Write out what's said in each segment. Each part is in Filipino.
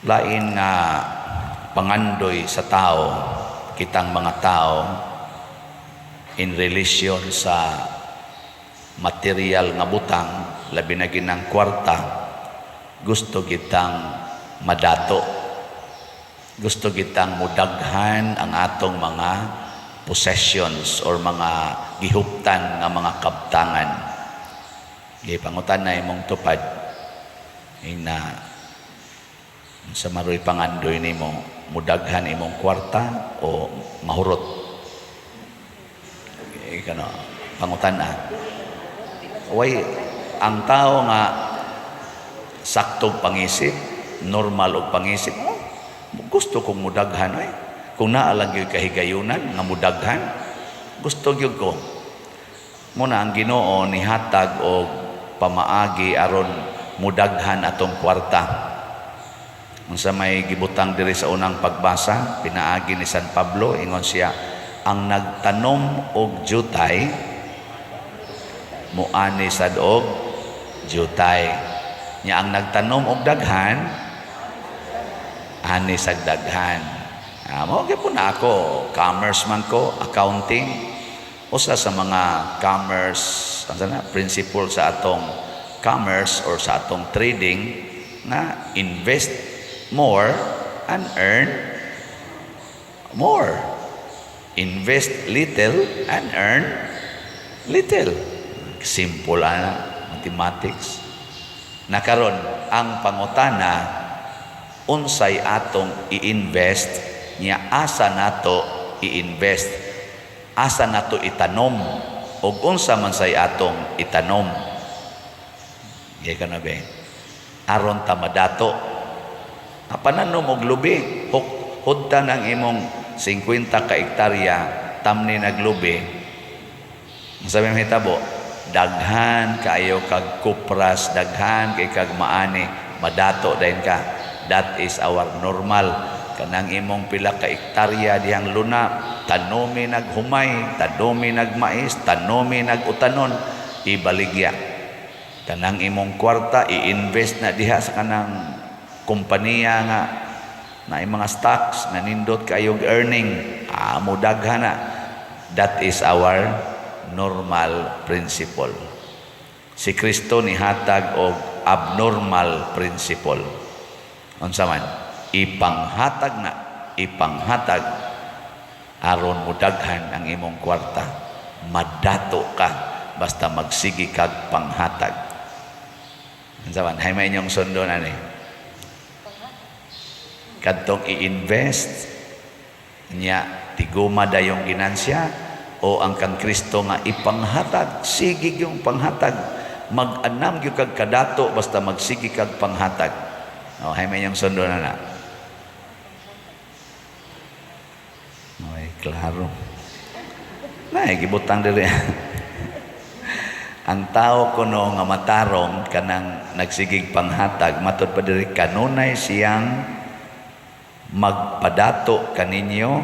lain nga pangandoy sa tao, kitang mga tao in relation sa material nga butang, labi na ginang kwarta, gusto kitang madato, gusto kitang mudaghan ang atong mga possessions or mga gihuptan nga mga kabtangan. Gipangutan na imong tupad ina sa maroy pangandoy nimo, mudaghan imong kwarta o mahurot. Kano pangutan na. Way ang tao nga saktong pangisip, normal og pangisip, gusto kong mudaghan ay. Kung naalang yung kahigayunan nga mudaghan, gusto gyud ko. Muna ang Ginoo ni hatag og pamaagi aron mudaghan atong kwarta. Unsa may gibutang diri sa unang pagbasa, pinaagi ni San Pablo, ingon siya, ang nagtanom og jutay muani sad og jutay. Nya ang nagtanom og daghan ani sad daghan. Mao gyud na ako, commerce man ko, accounting, usa sa mga commerce, principle sa atong commerce or sa atong trading na invest more and earn more. Invest little and earn little. Simple mathematics. Nakaron ang pangutana, unsay atong i-invest, nya asa nato i-invest, asa nato itanom, o unsa man say atong itanom. Gaya ka na ba? Aron ta madato. Apananom og lubi, hudta ng imong 50 ka hektarya, tamni naglubi. Masabi mo hitabo, daghan kayo kag kupras, daghan kay kag maani, madato dayon ka. That is our normal. Kanang imong pila ka hektarya dihang luna, tanomi naghumay, tanomi nagmais, tanomi nagutanon, ibaligya. Kanang imong kwarta i-invest na diha sa kanang kompanya nga na mga stocks na nindot kayong earning, mudaghan na. That is our normal principle. Si Kristo ni hatag og abnormal principle. Unsa man? Ipanghatag aron mudaghan ang imong kwarta, madato ka basta magsigi kag panghatag. Unsa man? Hay may inyong sundo na ni kadtong i-invest nya tiguma dayong ginansya, o ang kang Kristo nga ipanghatag, sige yung panghatag, mag-anam gyud kag kadato basta magsigi kag panghatag. Hay may inyong sundo na. Ay, klaro. Gibutang diri. Ang tao kuno nga matarong kanang nagsigig panghatag, matud pa diri kanunay siyang magpadato kaninyo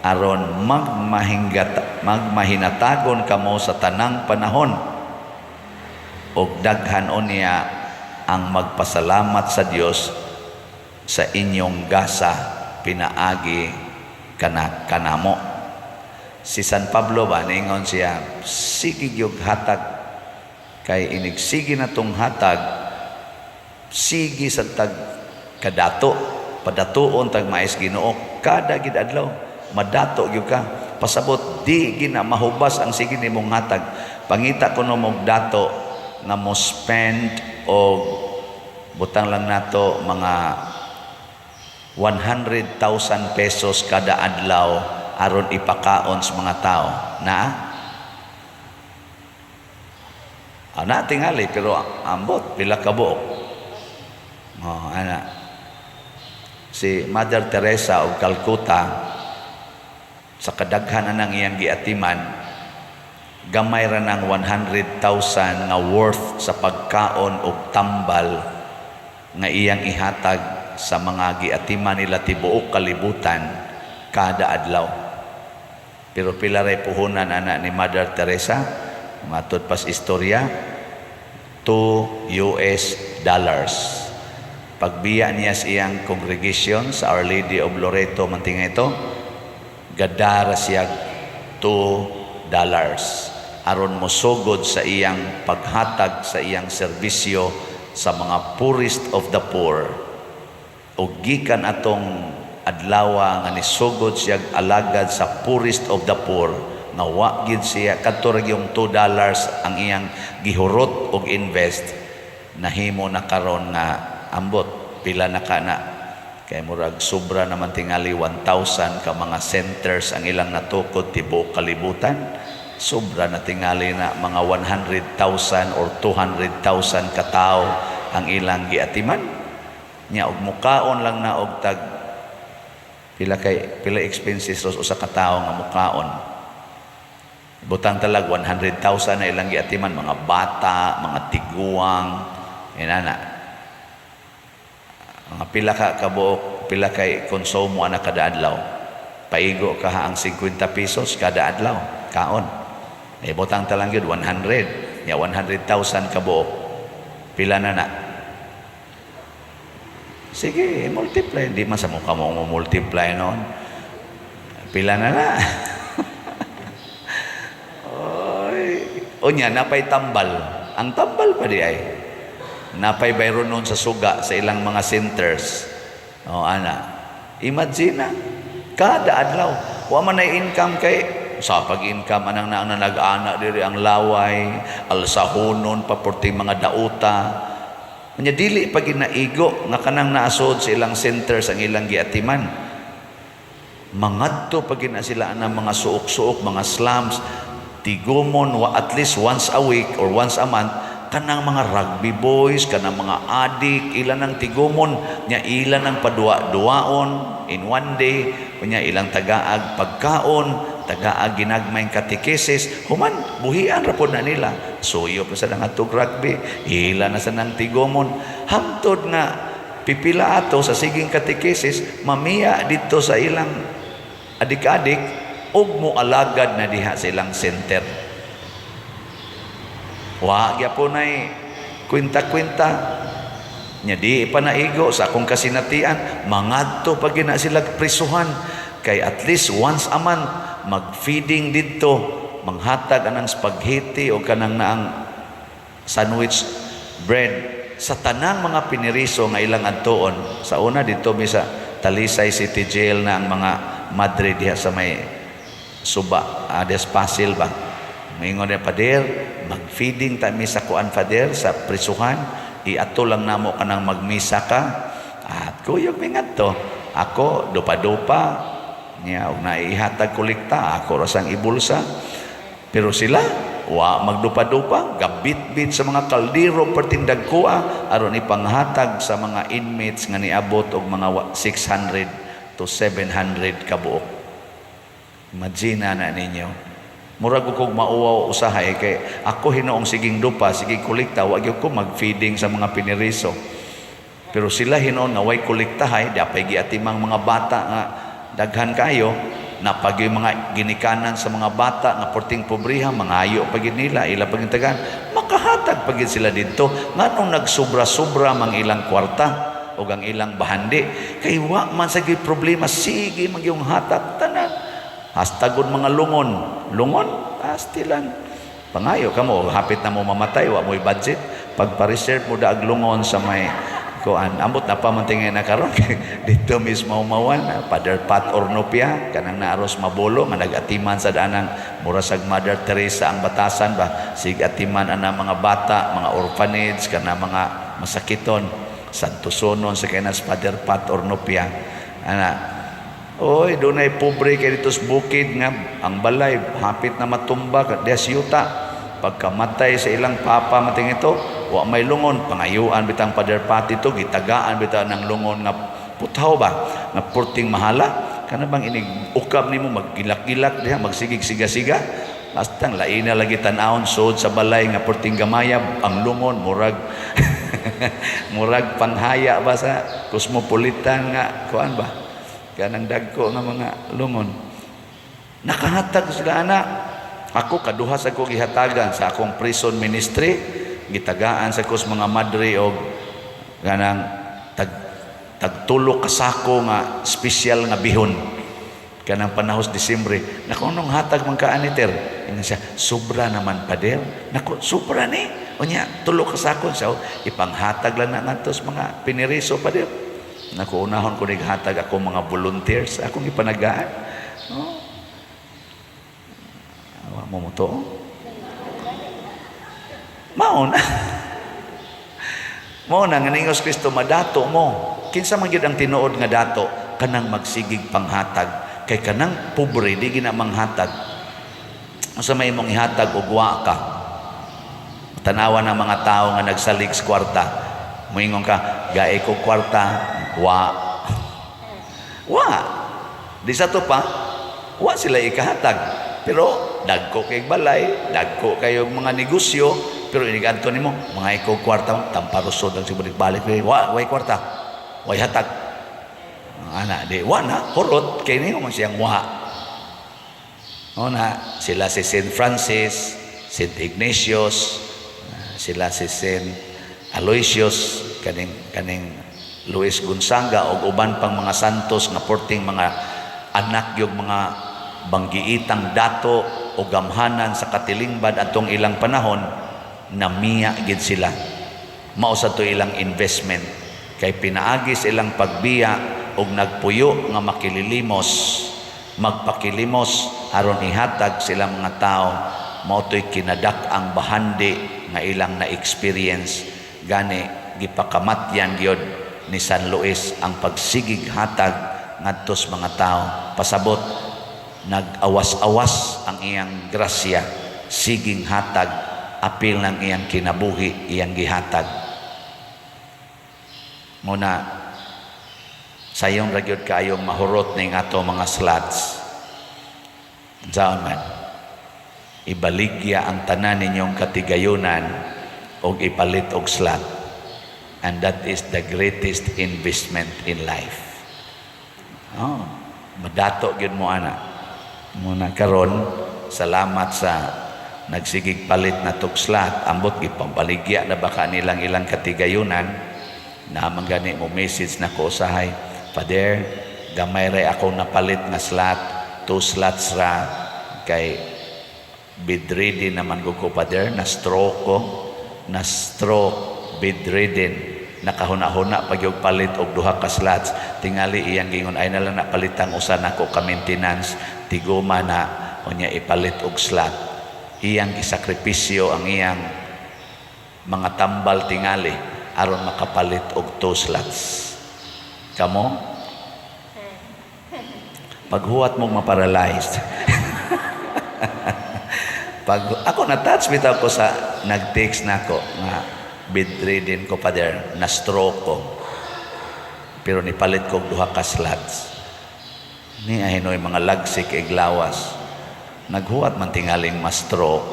aron magmahinatagon kamo sa tanang panahon, ug daghan unya ang magpasalamat sa Dios sa inyong gasa pinaagi kanamo. Si San Pablo ba ningon siya, sige gyud hatag, kay inigsigi na tong hatag, sige sa tag kadato, padatuon tag mais Ginoo kada gid adlaw, madato gyud ka. Pasabot di gina mahubas ang sige nimong hatag. Pangita kuno mong dato nga mo spend og butang lang nato mga 100,000 pesos kada adlaw aron ipakaon sa mga tao na tingali, pero ambot pila ka buok. Si Mother Teresa of Calcutta, sa kadaghanan ng iyang giatiman, gamay ra ng 100,000 nga worth sa pagkaon og tambal nga iyang ihatag sa mga giatiman nila tibuok kalibutan kada adlaw. Pero pila ray puhunan ana ni Mother Teresa, matud pas istorya, $2. pagbiya niya sa iyang congregation sa Our Lady of Loreto mantinga ito, gadara siya $2 aron mosugod sa iyang paghatag sa iyang serbisyo sa mga poorest of the poor. Ug gikan atong adlaw nga nisugod siya alagad sa poorest of the poor, nga wa gid siya kadto ra yung $2 ang iyang gihurot og invest, nahimo na karon nga ambot pila na kana kay murag sobra naman tingali 1,000 ka mga centers ang ilang natukod tibuok kalibutan. Sobra na tingali na mga 100,000 or 200,000 ka tawo ang ilang giatiman nya, og mukaon lang na og tag pila expenses ros usa ka tawo nga mukaon. Butang talag 100,000 na ilang giatiman, mga bata, mga tiguang, inana. Mga pila ka kabuok, pila kay konsumo ana kada adlaw. Paigo ka ang 50 pesos kada adlaw, kaon. Butang talang yun 100, ya 100,000 kabuok. Pila na na. Sige, multiply. Hindi man sa mukha mo multiply noon. Pila na na. Unya, napay tambal. Ang tambal pa di ay. Napay bayron noon sa suga sa ilang mga centers. O, ana. Imagine na. Kada adlaw. Wa man ay income kay sa pag-income anang na nag-ana diri ang laway, alsahonon, paporting mga dauta. Nya dili pag ginaigo nga kanang naasod sa ilang centers ang ilang giatiman. Mangadto pag gina sila ang mga suok-suok, mga slums, tigumon at least once a week or once a month kanang mga rugby boys, kanang mga adik, ilan ang tigumon nya, ilan ang padua-duaon in one day, kunya ilang tagaag pagkaon, tagaag ginagmayng katekesis, human buhian ra pod na nila, suyo pa sa nangatog rugby, ilan na sa nang tigumon, hangtod nga pipila ato sa siging katekesis, mamiya dito sa ilang adik-adik ug mo alagad na diha sa ilang center. Wa gyapon ay kwenta-kwenta nya di pa naigo sa akong kasinatian, mangadto pag gina sila prisuhan kay at least once a month mag-feeding dito, manghatag anang spaghetti o kanang naang sandwich bread sa tanang mga piniriso nga ilang adtoon. Sa una dito mi sa Talisay City Jail na ang mga madre diha sa may suba, Despasil ba, mingon na pader, mag-feeding ta mi sa kuan pader sa prisuhan, iato lang namo kanang magmisa ka at kuyog mingat to ako dupa-dupa niya og naihatag kolekta ako rasang ibulsa, pero sila wa magdupa-dupa, gabit-bit sa mga kaldero pertindag kuha aron ipanghatag sa mga inmates nga niabot og mga 600 to 700 kabuok. Imagine na ninyo, murag ko mauwaw usahay kay ako hinoong siging dupa, sige kolekta, wa gyud ko mag-feeding sa mga piniriso, pero sila hinoon nga way kolektahay, dapay giatimang mga bata nga daghan kayo, napag yung mga ginikanan sa mga bata nga porting pobriha, mangayo pagid nila, ila pagid tagan, makahatag pagid sila dito, nganong nagsubra-subra mang ilang kwarta o ang ilang bahandi, kay wa man sa problema, sige magyong hatag tanan, hastagod mga lungon, pastilan, pangayo ka mo, hapit na mo mamatay, wa mo'y budget, pagpa-reserve mo daag lungon sa may kuan, ambot na pamantingin na karon dito mismo mawan Father Pat Ornopia kanang naaros Mabolo nga nag-atiman sa danang murasag Mother Teresa ang batasan ba, sig atiman ana mga bata, mga orphanage kana mga masakiton, santusonon sa kanas Father Pat Ornopia ana. Oy, dunay pobre kay dito sa bukid nga ang balay hapit na matumba kadya siyuta, pagkamatay sa ilang papa mating ito, wa may lungon, pangayuan bitang Father Pat ito, gitagaan bitang ng lungon nga putaw ba, nga porting mahala, kana bang inig ukab nimo maggilak-gilak diha, magsigig siga-siga, bastang lain na lagi tan-awon sud sa balay nga porting gamayab, ang lungon murag murag panghaya ba sa cosmopolitan nga kuan ba, kanang dagko nga mga lungon. Nakahatag sila ana. Ako kaduha sa ko gihatagan sa akong prison ministry, gitagaan sa kus mga madre og ganang tag tagtulo ka sako nga special nga bihon kanang panahos Disyembre. Naku, nung hatag man ka aniter, ingon siya, sobra naman pader. Naku, sobra ni. Unya, tulo ka sako siya, ipanghatag lang na natos mga piniriso pader. Naku, unahon ko naghatag ako mga volunteers, akong ipanagaan. No? Awa mo mo to? Mauna. Mauna, nga ningos Kristo, madato mo. Kinsa man gyud ang tinuod nga dato, kanang magsigig panghatag. Kay kanang pobre, di gina manghatag. Asa may imong ihatag og wa ka. Tanawa ng mga tao nga nagsalig sa kwarta. Moingon ka, gae ko kwarta, wa. Wa. Di sa to pa, wa sila ikahatag. Pero dagko kay balay, dagko kayo mga negosyo, pero iniganto nimo, mga ikaw kwarta, tamparusod ang sibalik-balik, wa, way kwarta, way hatag. Ana di wa na horot kay niyo man siyang wa. Na sila si Saint Francis, Saint Ignatius, sila si Saint Aloysius, kaning Luis Gonzaga o uban pang mga santos nga porting mga anak yung mga banggiitang dato o gamhanan sa katilingban atong ilang panahon, namiya gid sila. Mao sa to ilang investment kay pinaagis ilang pagbiya og nagpuyo nga makililimos, magpakilimos aron ihatag sila mga tao. Mao to'y kinadak ang bahandi nga ilang na-experience. Gani gipakamatyan gyud ni San Luis ang pagsigig hatag ngadtos mga tao. Pasabot nag-awas-awas ang iyang grasya, siging hatag, apil ng iyang kinabuhi, iyang gihatag. Muna sayong ragyod kayong mahurot ning ato mga slots. Saan man, ibaligya ang tanan ninyong katigayunan o ipalit og slot. And that is the greatest investment in life. Oh, madato gyud mo ana. Muna karon, salamat sa nagsigig palit na tog slot. Ambot gipampaligya na baka nilang ilang katigayunan. Naman gani mo message na ko usahay, Pader, gamay ray ako napalit nga slot, 2 slots ra kay bedridden naman ko Pader, na stroke bedridden, nakahuna-huna pag yung palit og 2 ka slots. Tingali iyang gingon ay na lang napalitang usa nako ka maintenance, tiguma na unya ipalit og slot. Iyang gisakripisyo ang iyang mga tambal tingali aron makapalit og 2 slots. Kamo? Paghuwat mong maparalyzed. Pag ako na-touch bitaw ko sa nag-text nako nga bedridden ko Pader, na stroke ko. Pero nipalit ko 2 ka slots. Ni ahinoy mga lagsik ig lawas. Naghuwat man tingaling ma-stroke.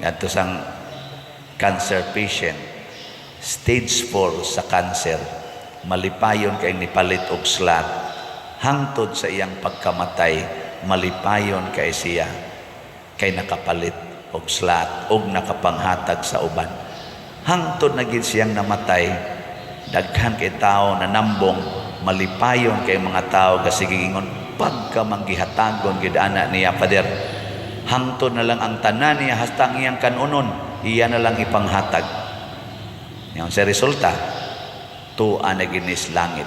Adto sang cancer patient, stage 4 sa cancer. Malipayon kay nipalit og slot. Hangtod sa iyang pagkamatay, malipayon kay siya kay nakapalit og slot og nakapanghatag sa uban. Hangtod na gid siyang namatay, daghan kay tao na nambong, malipayon kay mga tao kasige ingon pagka manggihatagon gid ana niya Pader. Hangtod na lang ang tanan niya hasta ang iyang kanunon, iya na lang ipanghatag. Yang sa resulta, tuwa na ginis langit.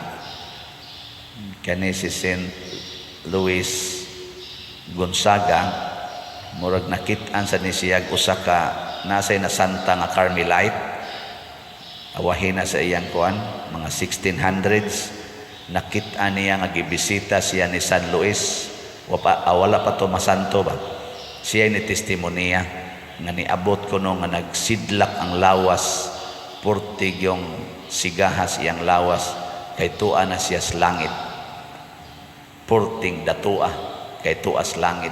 Kani si Saint Luis Gonzaga, murag nakit-an sa nisiyag usa ka nasay na santa nga Carmelite. Awahin na sa iyang kuan, mga 1600s. Nakit-an niya nga gibisita siya ni San Luis. Wala pa to masanto ba? Siya ni testimonya nga niabot ko no nga nagsidlak ang lawas, purtig yung sigahas iyang lawas, kay tuwa na siya sa langit. Purting datua kay tuas langit.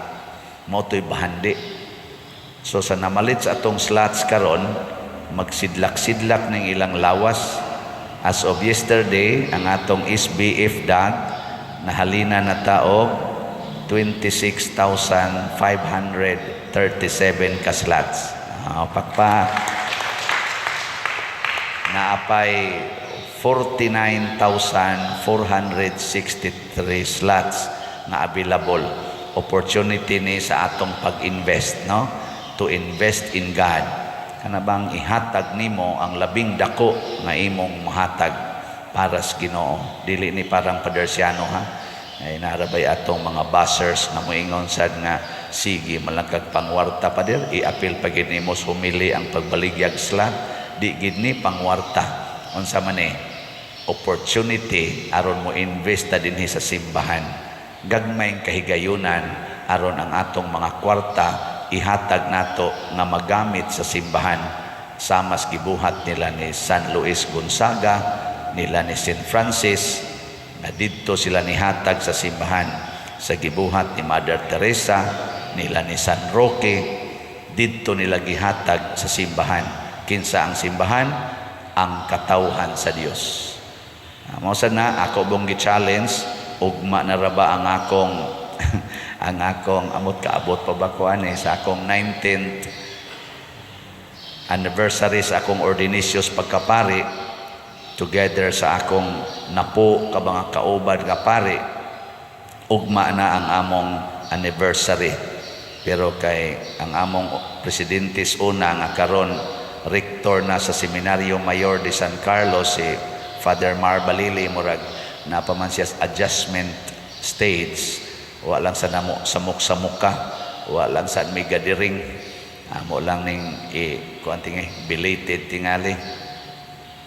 Moto'y bahandi. So sa namalit sa atong slots karon, magsidlak-sidlak ng ilang lawas. As of yesterday, ang atong SBF DAG nahalina na taog 26,537 ka slots. Pakpa. naapay 49,463 slots na available. Opportunity ni sa atong pag-invest, no? To invest in God. Kana bang ihatag nimo ang labing dako nga imong mahatag para sa Ginoo. Dili ni parang padersyano, ha? Ay narabay atong mga buzzers na moingon sad nga sige malangkag pangwarta pa dir, i-appeal pa gid nimo humili ang pagbaligyag slot. Di gid ni pangwarta. Unsa man ni opportunity aron mo invest dinhi sa simbahan. Gagmayng kahigayunan aron ang atong mga kwarta ihatag nato nga magamit sa simbahan. Samas gibuhat nila ni San Luis Gonzaga, nila ni St. Francis, na didto sila nihatag sa simbahan. Sa gibuhat ni Mother Teresa, nila ni San Roque, didto nila gihatag sa simbahan. Kinsa ang simbahan? Ang katawhan sa Dios. Mao sad na ako bong gi-challenge, ugma na ra ba ang akong ang akong amot kaabot pa ba ko ani sa akong 19th anniversary sa akong ordinatius pagkapari, together sa akong napo ka mga kaubad nga pari, ugma na ang among anniversary. Pero kay ang among presidentes una nga karon rector na sa Seminaryo Mayor de San Carlos, si Father Mar Balili, murag napaman siya adjustment stage, walang sa namo samok-samok ka, walang sa migadiring, mo lang ning kuanting belated tingali.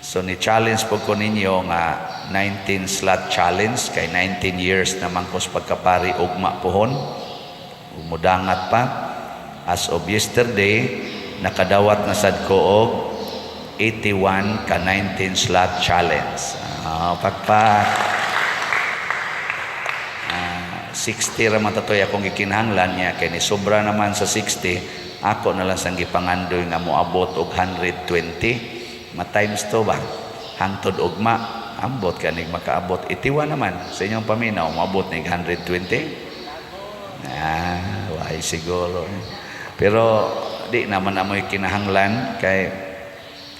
So ni challenge po ko ninyo nga 19 slot challenge, kay 19 years naman ko sa pagkapari ugma pohon, umudangat pa. As of yesterday, nakadawat na sad ko og 81 ka 19 slot challenge. Pakpak. 60 ra man tatoy akong gikinahanglan niya, kay ni sobra naman sa 60, ako na lang sang gipangandoy nga moabot og 120. Ma-times to ba? Hangtod ugma, ambot ka nig makaabot. 81 naman sa inyong paminaw, moabot nig 120. Why siguro. Pero di naman amoy kinahanglan, kay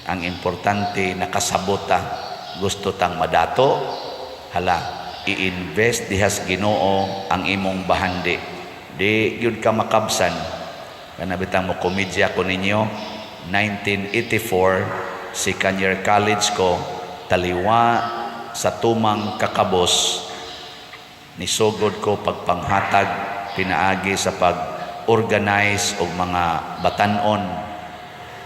ang importante nakasabota. Gusto tang madato, hala, i-invest dihas Ginoo ang imong bahandi. Di yun ka makabsan. Kanabitang mo komedya ko ninyo, 1984, second year college ko, taliwa sa tumang kakabos, nisugod ko pagpanghatag, pinaagi sa pag-organize og mga batanon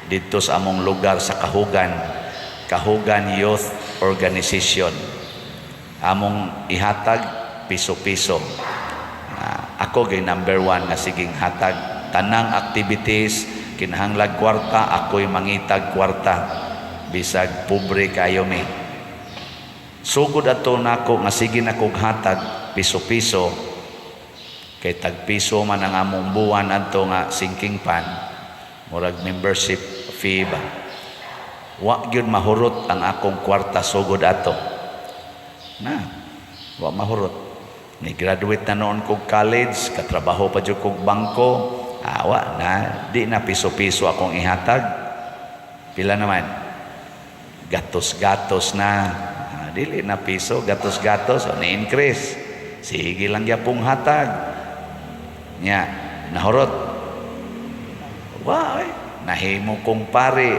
dito sa among lugar sa Kahugan Youth Organization. Among ihatag piso-piso. Ako gay number 1 nga siging hatag tanang activities, kinahanglag kwarta, ako'y mangitag kwarta, bisag pobre kayo mi. Sugod ato nako nga sige nakog hatag piso-piso, kay tag-piso man ang among buwan adto nga sinking pan, murag membership fee ba. Wa gyud mahurot ang akong kwarta sugod ato. Wa mahurot. Ni graduate na noon kog college, katrabaho pa jud kog bangko. Wa na, di na piso-piso akong ihatag. Pila naman? Gatos-gatos na. Dili na piso, gatos-gatos, ni-increase. Sige lang gyapong hatag. Nya, nahurot. Wa, nahimo kong pare.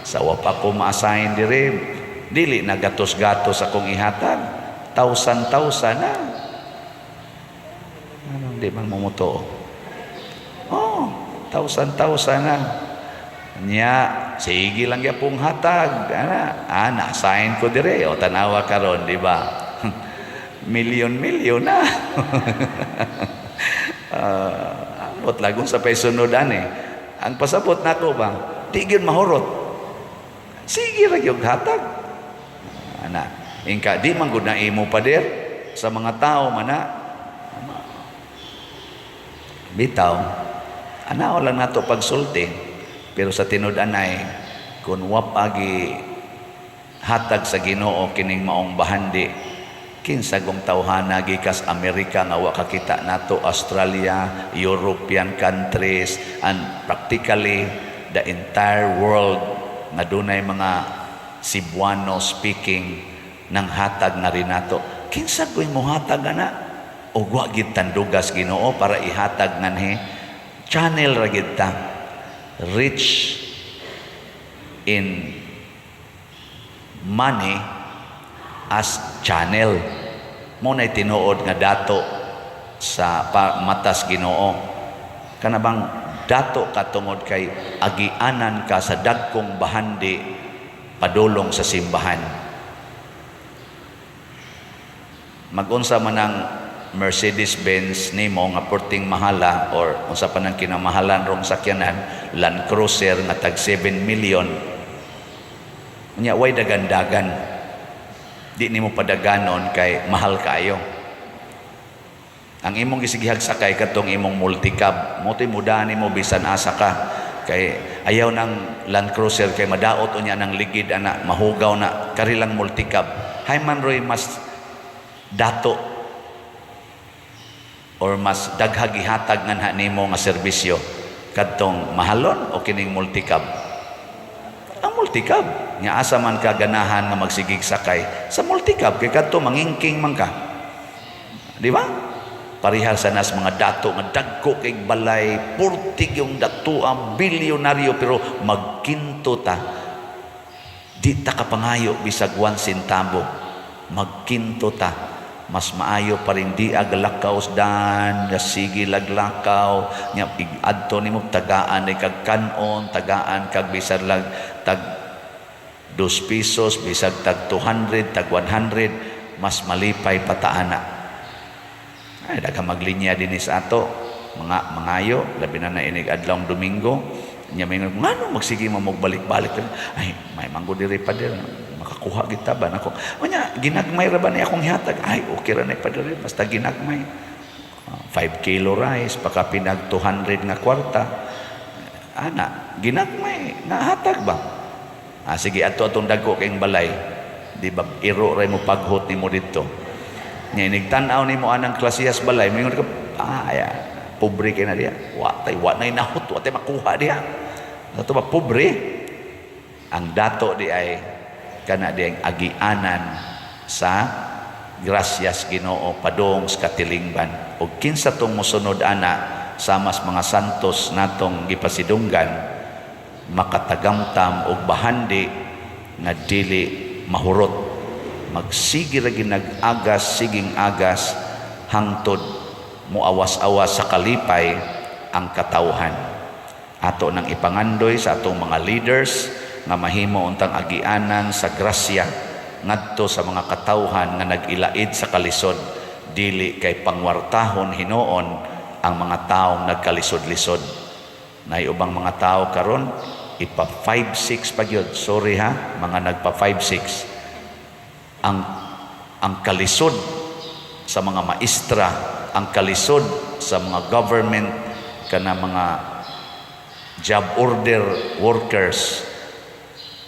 Sa wapa ko ma-assign diri, dili na gatos-gatos akong ihatag, tausan-tausan na. Di man mumuto. Tausan-tausan na. Nya, sige lang yapong hatag. Na-assign ko diri, o tanawa karon, di ba? Milyon-milyon na. Ambot lagong sa paysunodan Ang pasabot nako ba, di gyud mahurot. Sige ra gyud hatag. Ingka di man gud na imo pa der sa mga tao mana. Bitaw, anaw lang nato pagsulti, pero sa tinud-anay kun wa pagi hatag sa Ginoo kining maong bahandi, kinsa gong tawhana gikas Amerika nga wa kakita nato, Australia, European countries, and practically the entire world nga dunay mga Cebuano speaking ng hatag na rin nato. Kinsa ko'y mo hatag na? O wa gid tandugas Ginoo para ihatag nganhi. Channel ra gid ta. Rich in money as channel. Mo na'y tinuod nga dato sa matas Ginoo. Kanabang dato ka tungod kay agianan ka sa dagkong bahandi padulong sa simbahan. Mag-unsa man ang Mercedes-Benz nimo nga porting mahala or unsa pa nang kinamahalan rong sakyanan, Land Cruiser nga tag 7 million. Unya way dagandagan. Di nimo padaganon kay mahal kaayo. Ang imong gisigihag sakay katong imong multicab, mo to'y mudahan nimo bisan asa ka. Kay ayaw ng Land Cruiser kay madaot unya ng ligid ana, mahugaw na karilang multicab. Hay man roy mas dato or mas daghagihatag nga nimo nga serbisyo kadtong mahalon o kining multicab. Ang multicab nya asa man ka ganahan nga magsigig sakay sa multicab kay kadto mangingking man ka. Di ba? Parihal sa nas mga dato nga dagko kay balay, purtig yung datuang bilyonaryo pero magkinto ta. Di ta kapangayo bisag 1 centavo. Magkinto ta. Mas maayo pa rin di aglakaw dan, sige laglakaw, nya adto nimo tagaan ay kag kanon, tagaan kag bisag lag tag 2 pesos, bisag tag 200, tag 100, mas malipay pataana. Ay, daghang maglinya din sa ato, mga mangayo, labi na inig adlawng Domingo, nya may ngano magsige mo magbalik-balik. Ay, may manggo diri pa dir, makakuha kita ba nako. Unya ginagmay ra ba ni akong hihatag? Ay, okay ra na pa diri, basta ginagmay. 5 kilo rice, paka pinag 200 nga kwarta. Ana, ginagmay, nahatag ba? Sige, ato atong dagko kayong balay. Di ba, iro ray mo paghot nimo dito. Nya nigtan-aw nimo anang klasiyas balay, mingon ka, pobre kay na diya. Wa nay nahut, wa tay makuha diya. Ato ba pobre? Ang dato di ay kana di ang agianan sa grasyas Ginoo padong sa katilingban. O kinsa tong mosunod ana sa mas mga santos natong gipasidunggan, makatagamtam og bahandi nga dili mahurot. Magsige ra ginag-agas, siging agas hangtod muawas-awas sa kalipay ang katawhan. Ato nang ipangandoy sa atong mga leaders nga mahimo untang agianan sa grasya ngadto sa mga katawhan nga nag-ilaid sa kalisod, dili kay pangwartahon hinuon ang mga taong nagkalisod-lisod. Nay ubang mga tao karon ipa 5-6 pa gyud. Sorry ha, mga nagpa 5-6. Ang kalisod sa mga maestra, ang kalisod sa mga government kana mga job order workers,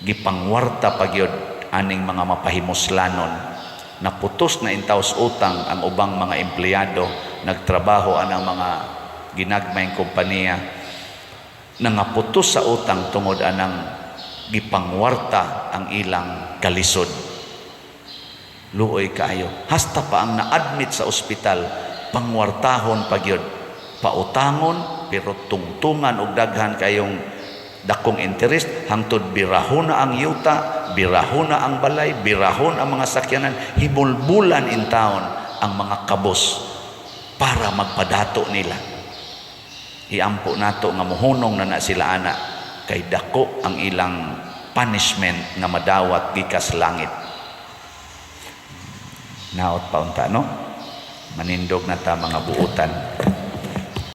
gipangwarta pagyod aning mga mapahimuslanon. Naputos na intaws utang ang ubang mga empleyado, nagtrabaho anang mga ginagmayng kompanya, nangaputos sa utang tungod anang gipangwarta ang ilang kalisod. Luoy kaayo. Hasta pa ang na-admit sa ospital, pangwartahon pagyod, pautangon pero tungtungan og daghan kayong dakong interest hangtod birahon na ang yuta, birahon na ang balay, birahon ang mga sakyanan, hibulbulan in town ang mga kabos para magpadato nila. Iampo nato nga muhunong na sila ana kay dako ang ilang punishment nga madawat gikas langit. Naot pa unta no? Manindog na ta mga buutan.